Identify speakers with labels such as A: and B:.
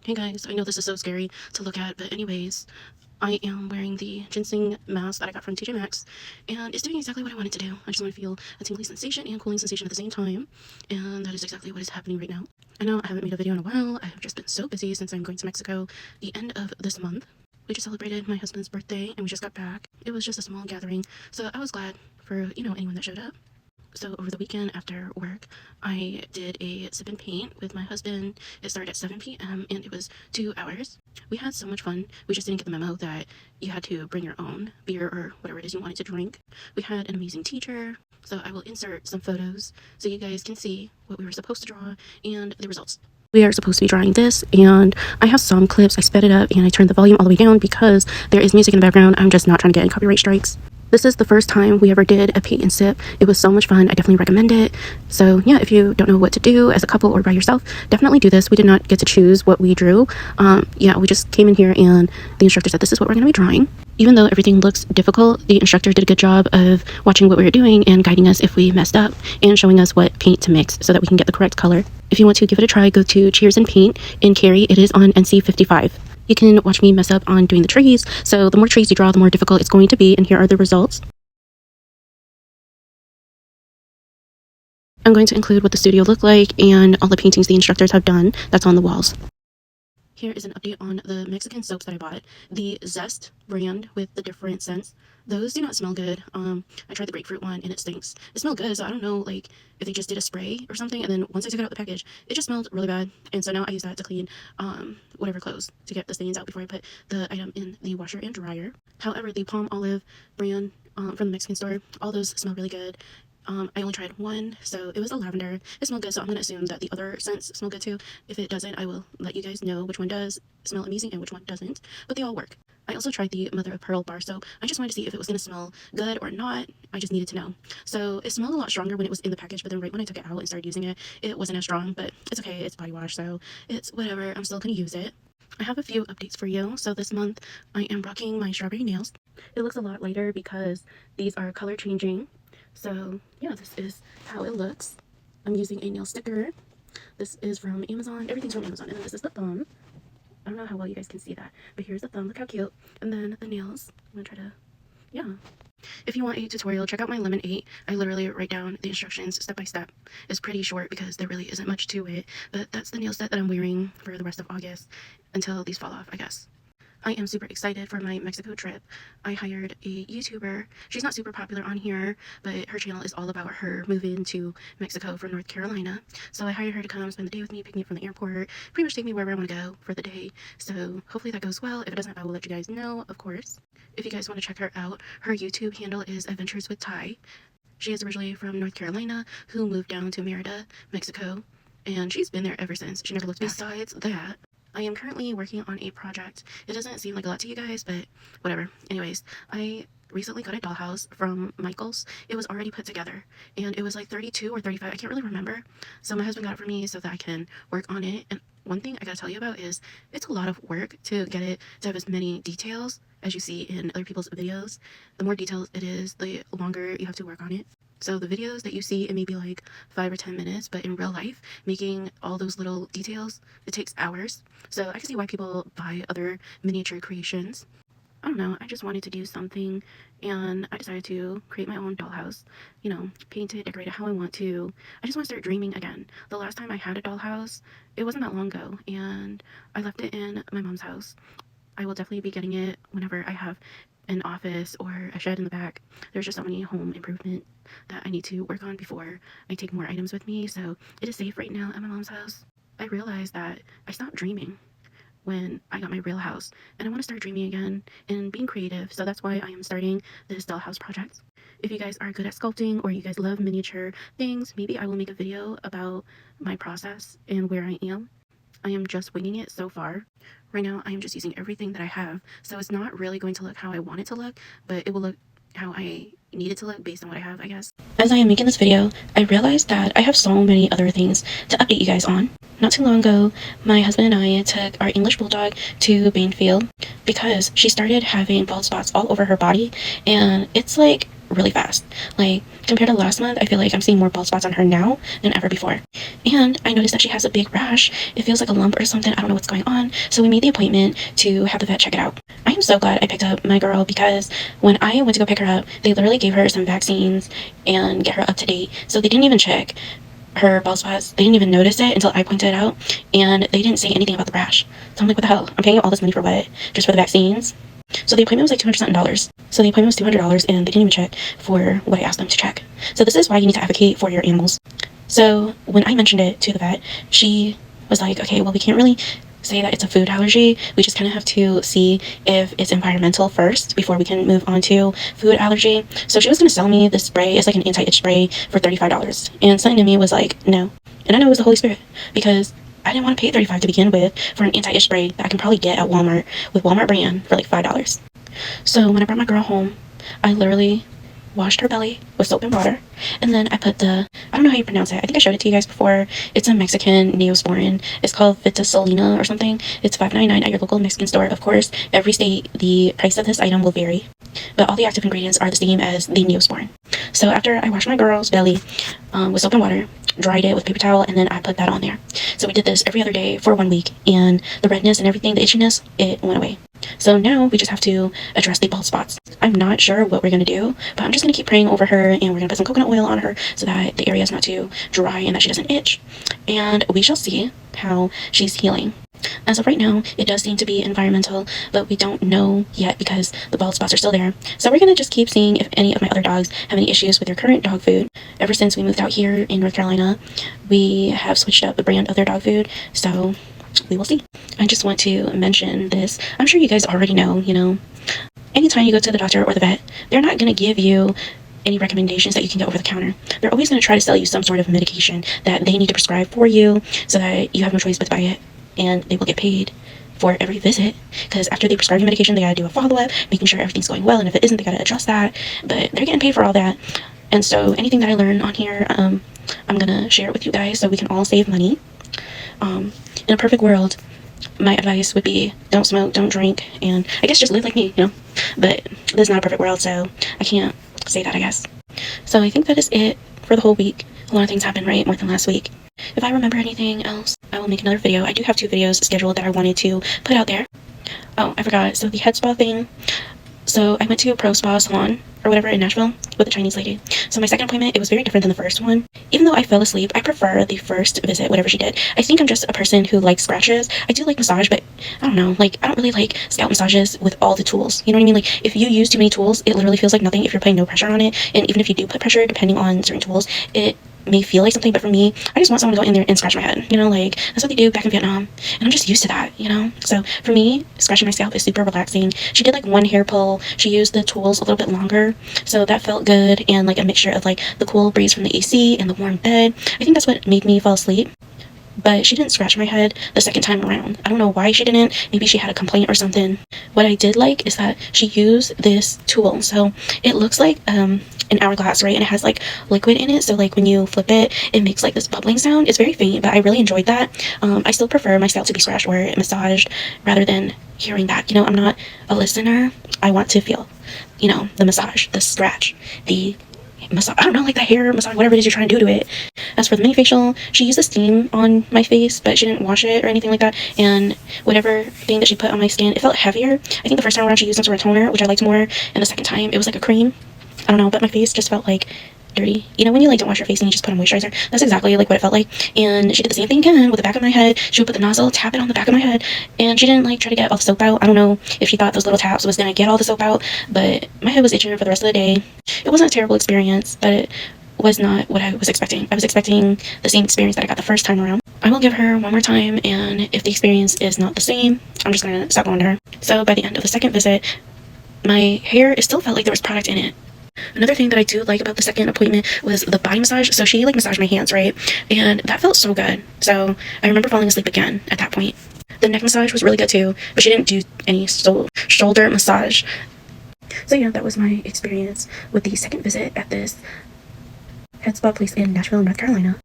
A: Hey guys, I know this is so scary to look at, but anyways, I am wearing the ginseng mask that I got from TJ Maxx, and it's doing exactly what I wanted to do. I just want to feel a tingly sensation and cooling sensation at the same time, and that is exactly what is happening right now. I know I haven't made a video in a while. I have just been so busy since I'm going to Mexico the end of this month. We just celebrated my husband's birthday, and we just got back. It was just a small gathering, so I was glad for, anyone that showed up. So over the weekend after work, I did a sip and paint with my husband. It started at 7 p.m. and it was 2 hours. We had so much fun. We just didn't get the memo that you had to bring your own beer or whatever it is you wanted to drink. We had an amazing teacher. So I will insert some photos so you guys can see what we were supposed to draw and the results. We are supposed to be drawing this, and I have some clips. I sped it up and I turned the volume all the way down because there is music in the background. I'm just not trying to get any copyright strikes. This is the first time we ever did a paint and sip. It was so much fun. I definitely recommend it. So yeah, if you don't know what to do as a couple or by yourself, definitely do this. We did not get to choose what we drew. Yeah, we just came in here and the instructor said this is what we're going to be drawing. Even though everything looks difficult, the instructor did a good job of watching what we were doing and guiding us if we messed up and showing us what paint to mix so that we can get the correct color. If you want to give it a try, go to Cheers and Paint in Cary. It is on NC 55. You can watch me mess up on doing the trees. So the more trees you draw, the more difficult it's going to be. And here are the results. I'm going to include what the studio looked like and all the paintings the instructors have done that's on the walls. Here is an update on the Mexican soaps that I bought. The Zest brand with the different scents. Those do not smell good. I tried the grapefruit one and it stinks. It smelled good, so I don't know like if they just did a spray or something, and then once I took it out the package, it just smelled really bad. And so now I use that to clean whatever clothes to get the stains out before I put the item in the washer and dryer. However, the Palm Olive brand from the Mexican store, all those smell really good. I only tried one, so it was a lavender. It smelled good, so I'm going to assume that the other scents smell good too. If it doesn't, I will let you guys know which one does smell amazing and which one doesn't, but they all work. I also tried the Mother of Pearl bar soap. I just wanted to see if it was going to smell good or not. I just needed to know. So it smelled a lot stronger when it was in the package, but then right when I took it out and started using it, it wasn't as strong, but it's okay. It's body wash, so it's whatever. I'm still going to use it. I have a few updates for you. So this month, I am rocking my strawberry nails. It looks a lot lighter because these are color changing. So yeah, this is how it looks. I'm using a nail sticker. This is from Amazon. Everything's from Amazon. And then this is the thumb. I don't know how well you guys can see that, but here's the thumb. Look how cute. And then the nails. I'm gonna try to, yeah. If you want a tutorial, check out my Lemon 8. I literally write down the instructions step by step. It's pretty short because there really isn't much to it, but that's the nail set that I'm wearing for the rest of August until these fall off, I guess. I am super excited for my Mexico trip. I hired a YouTuber. She's not super popular on here, but her channel is all about her moving to Mexico from North Carolina. So I hired her to come spend the day with me, pick me up from the airport, pretty much take me wherever I want to go for the day. So hopefully that goes well. If it doesn't, I will let you guys know, of course. If you guys want to check her out, her YouTube handle is Adventures with Ty. She is originally from North Carolina, who moved down to Merida, Mexico, and she's been there ever since. She never looked back. Besides that, I am currently working on a project. It doesn't seem like a lot to you guys, but whatever. Anyways, I recently got a dollhouse from Michael's. It was already put together, and it was like 32 or 35. I can't really remember. So my husband got it for me so that I can work on it. And one thing I gotta tell you about is it's a lot of work to get it to have as many details as you see in other people's videos. The more details it is, the longer you have to work on it. So the videos that you see, it may be like 5 or 10 minutes, but in real life, making all those little details, it takes hours. So I can see why people buy other miniature creations. I don't know, I just wanted to do something, and I decided to create my own dollhouse. Paint it, decorate it how I want to. I just want to start dreaming again. The last time I had a dollhouse, it wasn't that long ago, and I left it in my mom's house. I will definitely be getting it whenever I have an office or a shed in the back. There's just so many home improvement that I need to work on before I take more items with me, so it is safe right now at my mom's house. I realized that I stopped dreaming when I got my real house, and I want to start dreaming again and being creative, so that's why I am starting this dollhouse project. If you guys are good at sculpting or you guys love miniature things, maybe I will make a video about my process and where I am. I am just winging it so far. Right now, I am just using everything that I have, so it's not really going to look how I want it to look, but it will look how I need it to look based on what I have, I guess. As I am making this video, I realized that I have so many other things to update you guys on. Not too long ago, my husband and I took our English Bulldog to Bainfield because she started having bald spots all over her body, and it's like really fast. Like, compared to last month, I feel like I'm seeing more bald spots on her now than ever before. And I noticed that she has a big rash. It feels like a lump or something. I don't know what's going on. So we made the appointment to have the vet check it out. I am so glad I picked up my girl, because when I went to go pick her up, they literally gave her some vaccines and get her up to date. So they didn't even check her bald spots. They didn't even notice it until I pointed it out, and they didn't say anything about the rash. So I'm like, what the hell? I'm paying all this money for what? Just for the vaccines? So the appointment was like $200. So the appointment was $200, and they didn't even check for what I asked them to check. So this is why you need to advocate for your animals. So when I mentioned it to the vet, she was like, okay, well, we can't really say that it's a food allergy. We just kind of have to see if it's environmental first before we can move on to food allergy. So she was going to sell me this spray. It's like an anti-itch spray for $35. And something in me was like, no. And I know it was the Holy Spirit, because I didn't want to pay $35 to begin with for an anti-itch spray that I can probably get at Walmart with Walmart brand for like $5. So when I brought my girl home, I literally washed her belly with soap and water, and then I put I don't know how you pronounce it. I think I showed it to you guys before. It's a Mexican Neosporin. It's called Vitasolina or something. It's $5.99 at your local Mexican store. Of course, every state, the price of this item will vary, but all the active ingredients are the same as the Neosporin. So after I washed my girl's belly with soap and water, dried it with paper towel, and then I put that on there. So we did this every other day for 1 week, and the redness and everything, the itchiness, it went away. So now we just have to address the bald spots. I'm not sure what we're going to do, but I'm just going to keep praying over her, and we're going to put some coconut oil on her so that the area is not too dry and that she doesn't itch. And we shall see how she's healing. As of right now, it does seem to be environmental, but we don't know yet because the bald spots are still there. So we're going to just keep seeing if any of my other dogs have any issues with their current dog food. Ever since we moved out here in North Carolina, we have switched up the brand of their dog food, so we will see. I just want to mention this. I'm sure you guys already know, anytime you go to the doctor or the vet, they're not going to give you any recommendations that you can get over the counter. They're always going to try to sell you some sort of medication that they need to prescribe for you so that you have no choice but to buy it, and they will get paid for every visit, because after they prescribe you medication, they got to do a follow-up, making sure everything's going well, and if it isn't, they got to adjust that, but they're getting paid for all that. And so anything that I learn on here, I'm going to share it with you guys so we can all save money. In a perfect world, my advice would be don't smoke, don't drink, and I guess just live like me, but this is not a perfect world, so I can't say that, I guess. So I think that is it for the whole week. A lot of things happened, right? More than last week. If I remember anything else, I will make another video. I do have 2 videos scheduled that I wanted to put out there. Oh, I forgot. So the head spa thing. So I went to a pro spa salon or whatever in Nashville with a Chinese lady. So my second appointment, it was very different than the first one. Even though I fell asleep, I prefer the first visit, whatever she did. I think I'm just a person who likes scratches. I do like massage, but I don't know, I don't really like scalp massages with all the tools. You know what I mean? Like, if you use too many tools, it literally feels like nothing if you're putting no pressure on it. And even if you do put pressure, depending on certain tools, it may feel like something, but for me, I just want someone to go in there and scratch my head, that's what they do back in Vietnam, and I'm just used to that, so for me, scratching my scalp is super relaxing. She did 1 hair pull. She used the tools a little bit longer, so that felt good, and a mixture of the cool breeze from the AC and the warm bed. I think that's what made me fall asleep. But she didn't scratch my head the second time around. I don't know why she didn't. Maybe she had a complaint or something. What I did like is that she used this tool. So it looks like an hourglass, right? And it has liquid in it. So when you flip it, it makes this bubbling sound. It's very faint, but I really enjoyed that. I still prefer my scalp to be scratched or massaged rather than hearing that. I'm not a listener. I want to feel, the massage, the scratch, the massage, I don't know, the hair massage, whatever it is you're trying to do to it. As for the mini facial, she used a steam on my face, but she didn't wash it or anything like that, and whatever thing that she put on my skin, it felt heavier. I think the first time around she used some sort of toner, which I liked more, and the second time it was a cream. I don't know, but my face just felt dirty. When you don't wash your face and you just put on moisturizer, that's exactly what it felt like. And she did the same thing again with the back of my head. She would put the nozzle, tap it on the back of my head, and she didn't try to get all the soap out. I don't know if she thought those little taps was gonna get all the soap out, but my head was itching for the rest of the day. It wasn't a terrible experience, but it was not what I was expecting. I was expecting the same experience that I got the first time around. I will give her 1 more time, and if the experience is not the same, I'm just gonna stop going to her. So by the end of the second visit, my hair, it still felt like there was product in it. Another thing that I do like about the second appointment was the body massage. So she massaged my hands, right? And that felt so good. So I remember falling asleep again at that point. The neck massage was really good too, but she didn't do any shoulder massage. So yeah, that was my experience with the second visit at this head spa place in Nashville, North Carolina.